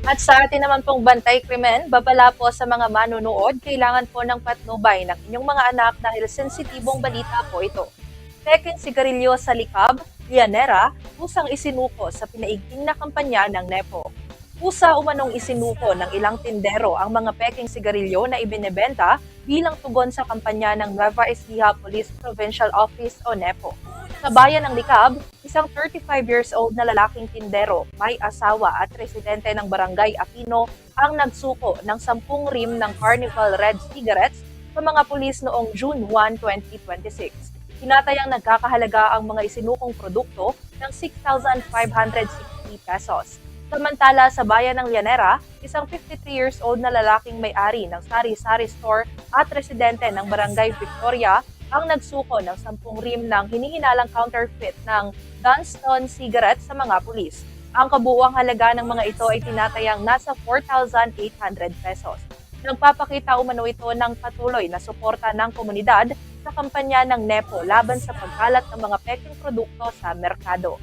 At sa atin naman pong bantay krimen, babala po sa mga manunood, kailangan po ng patnubay ng inyong mga anak dahil sensitibong balita po ito. Peking sigarilyo sa likab, Lianera, pusang isinuko sa pinaigting na kampanya ng NEPO. Pusa umanong isinuko ng ilang tindero ang mga peking sigarilyo na ibinebenta bilang tugon sa kampanya ng Nueva Ecija Police Provincial Office o NEPO. Sa bayan ng Likab, isang 35 years old na lalaking tindero, may asawa at residente ng Barangay Aquino ang nagsuko ng 10 rim ng Carnival Red Cigarettes sa mga pulis noong June 1, 2026. Tinatayang nagkakahalaga ang mga isinukong produkto ng 6,560 pesos. Samantala sa bayan ng Llanera, isang 53 years old na lalaking may-ari ng sari-sari store at residente ng Barangay Victoria ang nagsuko ng 10 rim ng hinihinalang counterfeit ng Dunston cigarettes sa mga pulis. Ang kabuuang halaga ng mga ito ay tinatayang nasa 4,800 pesos. Nagpapakita umano ito ng patuloy na suporta ng komunidad sa kampanya ng NEPO laban sa pagkalat ng mga peking produkto sa merkado.